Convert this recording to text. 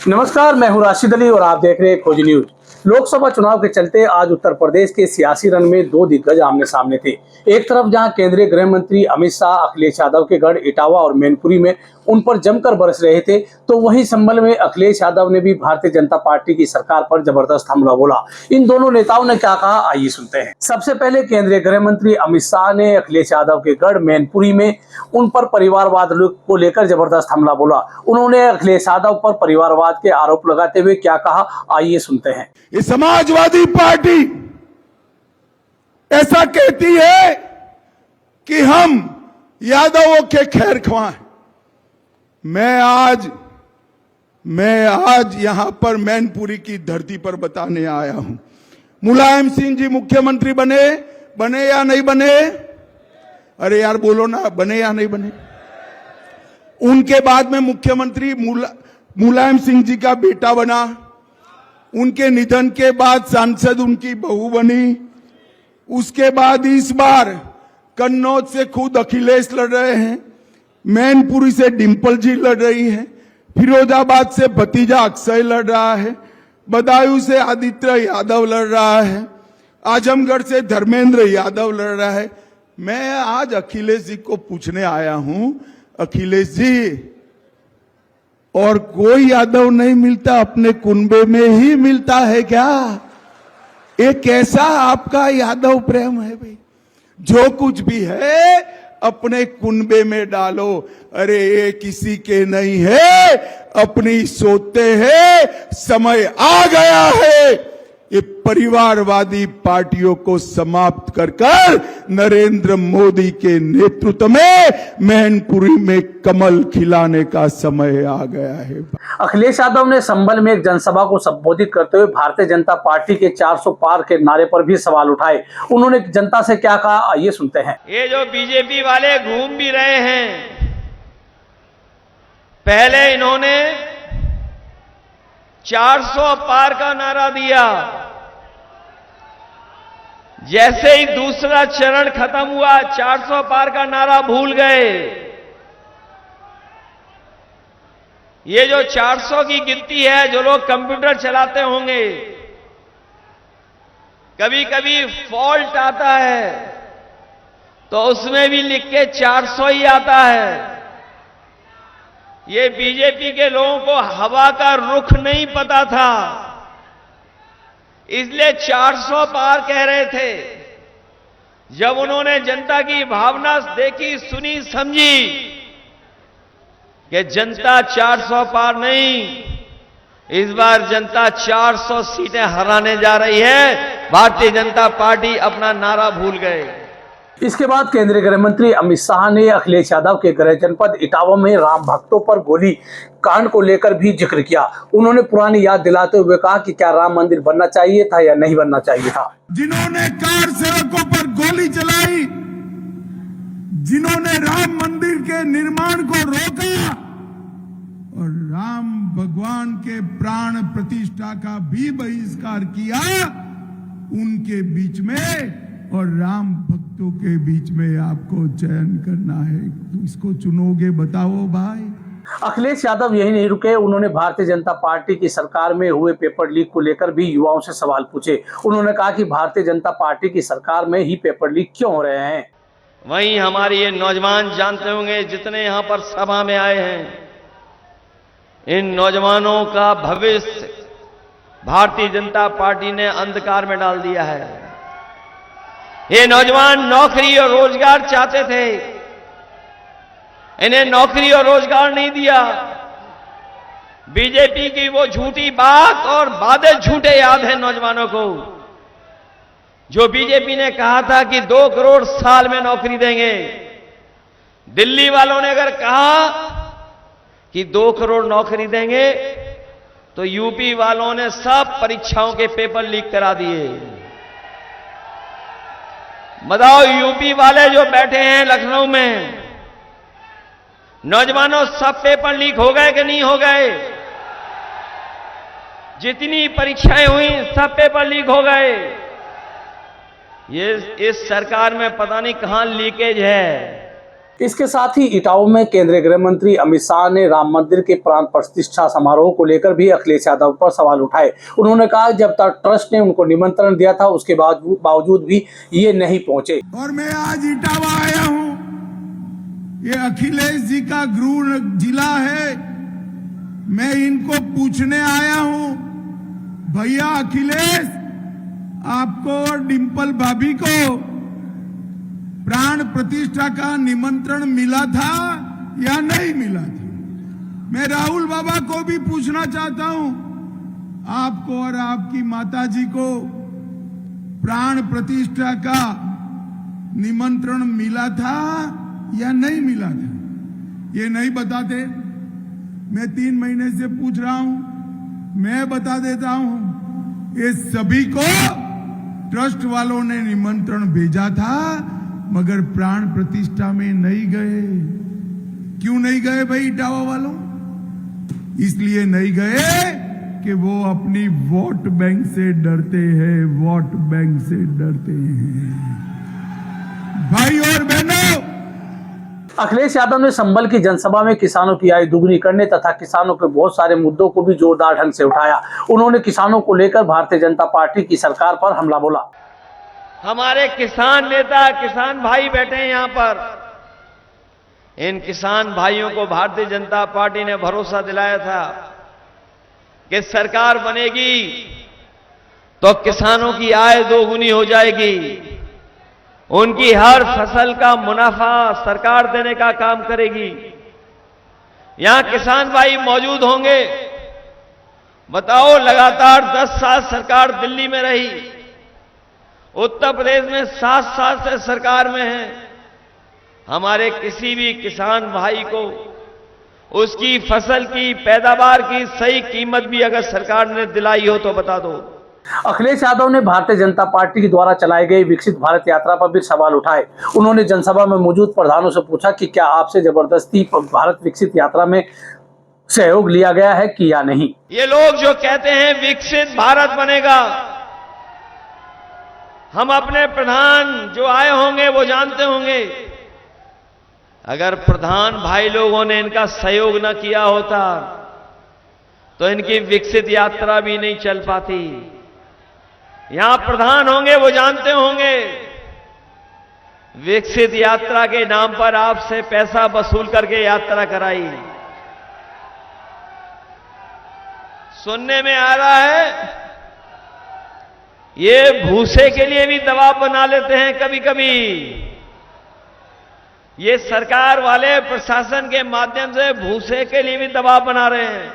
नमस्कार, मैं हूं राशिद अली और आप देख रहे हैं खोज न्यूज। लोकसभा चुनाव के चलते आज उत्तर प्रदेश के सियासी रण में दो दिग्गज आमने सामने थे। एक तरफ जहां केंद्रीय गृह मंत्री अमित शाह अखिलेश यादव के गढ़ इटावा और मैनपुरी में उन पर जमकर बरस रहे थे, तो वहीं संभल में अखिलेश यादव ने भी भारतीय जनता पार्टी की सरकार पर जबरदस्त हमला बोला। इन दोनों नेताओं ने क्या कहा, आइए सुनते हैं। सबसे पहले केंद्रीय गृह मंत्री अमित शाह ने अखिलेश यादव के गढ़ मैनपुरी में उन पर परिवारवाद को लेकर जबरदस्त हमला बोला। उन्होंने अखिलेश यादव पर परिवारवाद के आरोप लगाते हुए क्या कहा, आइए सुनते हैं। ये समाजवादी पार्टी ऐसा कहती है कि हम यादवों के खैर ख्वाह हैं। मैं आज यहां पर मैनपुरी की धरती पर बताने आया हूं, मुलायम सिंह जी मुख्यमंत्री बने या नहीं बने? अरे यार बोलो ना, बने या नहीं बने? उनके बाद में मुख्यमंत्री मुलायम सिंह जी का बेटा बना। उनके निधन के बाद सांसद उनकी बहू बनी। उसके बाद इस बार कन्नौज से खुद अखिलेश लड़ रहे हैं, मैनपुरी से डिंपल जी लड़ रही है, फिरोजाबाद से भतीजा अक्षय लड़ रहा है, बदायूं से आदित्य यादव लड़ रहा है, आजमगढ़ से धर्मेंद्र यादव लड़ रहा है। मैं आज अखिलेश जी को पूछने आया हूं, अखिलेश जी, और कोई यादव नहीं मिलता, अपने कुनबे में ही मिलता है क्या? ये कैसा आपका यादव प्रेम है भाई? जो कुछ भी है अपने कुनबे में डालो। अरे ये किसी के नहीं है, अपनी सोते हैं। समय आ गया है ये परिवारवादी पार्टियों को समाप्त कर नरेंद्र मोदी के नेतृत्व में मैनपुरी में कमल खिलाने का समय आ गया है। अखिलेश यादव ने संभल में एक जनसभा को संबोधित करते हुए भारतीय जनता पार्टी के 400 पार के नारे पर भी सवाल उठाए। उन्होंने जनता से क्या कहा, आइए सुनते हैं। ये जो बीजेपी वाले घूम भी रहे हैं, पहले इन्होंने 400 पार का नारा दिया, जैसे ही दूसरा चरण खत्म हुआ 400 पार का नारा भूल गए। ये जो 400 की गिनती है, जो लोग कंप्यूटर चलाते होंगे, कभी कभी फॉल्ट आता है तो उसमें भी लिख के 400 ही आता है। ये बीजेपी के लोगों को हवा का रुख नहीं पता था, इसलिए 400 पार कह रहे थे। जब उन्होंने जनता की भावना देखी, सुनी, समझी कि जनता 400 पार नहीं, इस बार जनता 400 सीटें हराने जा रही है, भारतीय जनता पार्टी अपना नारा भूल गए। इसके बाद केंद्रीय गृह मंत्री अमित शाह ने अखिलेश यादव के गृह जनपद इटावा में राम भक्तों पर गोली कांड को लेकर भी जिक्र किया। उन्होंने पुरानी याद दिलाते हुए कहा कि क्या राम मंदिर बनना चाहिए था या नहीं बनना चाहिए था। जिन्होंने कार सेवकों पर गोली चलाई, जिन्होंने राम मंदिर के निर्माण को रोका और राम भगवान के प्राण प्रतिष्ठा का भी बहिष्कार किया, उनके बीच में और राम भक्तों के बीच में आपको चयन करना है। तो इसको चुनोगे, बताओ भाई। अखिलेश यादव यही नहीं रुके, उन्होंने भारतीय जनता पार्टी की सरकार में हुए पेपर लीक को लेकर भी युवाओं से सवाल पूछे। उन्होंने कहा कि भारतीय जनता पार्टी की सरकार में ही पेपर लीक क्यों हो रहे हैं। वहीं हमारे ये नौजवान जानते होंगे, जितने यहां पर सभा में आए हैं, इन नौजवानों का भविष्य भारतीय जनता पार्टी ने अंधकार में डाल दिया है। ये नौजवान नौकरी और रोजगार चाहते थे, इन्हें नौकरी और रोजगार नहीं दिया। बीजेपी की वो झूठी बात और वादे झूठे याद है नौजवानों को, जो बीजेपी ने कहा था कि 2 करोड़ साल में नौकरी देंगे। दिल्ली वालों ने अगर कहा कि 2 करोड़ नौकरी देंगे, तो यूपी वालों ने सब परीक्षाओं के पेपर लीक करा दिए। बताओ, यूपी वाले जो बैठे हैं लखनऊ में, नौजवानों, सब पेपर लीक हो गए कि नहीं हो गए? जितनी परीक्षाएं हुई सब पेपर लीक हो गए। ये इस सरकार में पता नहीं कहां लीकेज है। इसके साथ ही इटावा में केंद्रीय गृह मंत्री अमित शाह ने राम मंदिर के प्राण प्रतिष्ठा समारोह को लेकर भी अखिलेश यादव पर सवाल उठाए। उन्होंने कहा जब तक ट्रस्ट ने उनको निमंत्रण दिया था उसके बावजूद भी ये नहीं पहुंचे। और मैं आज इटावा आया हूं, ये अखिलेश जी का गृह जिला है। मैं इनको पूछने आया हूं, भैया अखिलेश, आपको और डिंपल भाभी को प्राण प्रतिष्ठा का निमंत्रण मिला था या नहीं मिला था? मैं राहुल बाबा को भी पूछना चाहता हूं, आपको और आपकी माताजी को प्राण प्रतिष्ठा का निमंत्रण मिला था या नहीं मिला था? ये नहीं बताते। मैं 3 महीने से पूछ रहा हूं, मैं बता देता हूं, ये सभी को ट्रस्ट वालों ने निमंत्रण भेजा था मगर प्राण प्रतिष्ठा में नहीं गए। क्यों नहीं गए भाई इटावा वालों? इसलिए नहीं गए कि वो अपनी वोट बैंक से डरते हैं, वोट बैंक से डरते हैं। भाई और बहनों, अखिलेश यादव ने संभल की जनसभा में किसानों की आय दुगनी करने तथा किसानों के बहुत सारे मुद्दों को भी जोरदार ढंग से उठाया। उन्होंने किसानों को लेकर भारतीय जनता पार्टी की सरकार पर हमला बोला। हमारे किसान नेता, किसान भाई बैठे हैं यहां पर। इन किसान भाइयों को भारतीय जनता पार्टी ने भरोसा दिलाया था कि सरकार बनेगी तो किसानों की आय दोगुनी हो जाएगी, उनकी हर फसल का मुनाफा सरकार देने का काम करेगी। यहां किसान भाई मौजूद होंगे। बताओ, लगातार 10 साल सरकार दिल्ली में रही, उत्तर प्रदेश में 7 साल से सरकार में है। हमारे किसी भी किसान भाई को उसकी फसल की पैदावार की सही कीमत भी अगर सरकार ने दिलाई हो तो बता दो। अखिलेश यादव ने भारतीय जनता पार्टी के द्वारा चलाई गई विकसित भारत यात्रा पर भी सवाल उठाए। उन्होंने जनसभा में मौजूद प्रधानों से पूछा कि क्या आपसे जबरदस्ती भारत विकसित यात्रा में सहयोग लिया गया है कि या नहीं। ये लोग जो कहते हैं विकसित भारत बनेगा, हम अपने प्रधान जो आए होंगे वो जानते होंगे। अगर प्रधान भाई लोगों ने इनका सहयोग न किया होता तो इनकी विकसित यात्रा भी नहीं चल पाती। यहां प्रधान होंगे वो जानते होंगे, विकसित यात्रा के नाम पर आपसे पैसा वसूल करके यात्रा कराई। सुनने में आ रहा है ये भूसे के लिए भी दबाव बना लेते हैं कभी कभी। ये सरकार वाले प्रशासन के माध्यम से भूसे के लिए भी दबाव बना रहे हैं।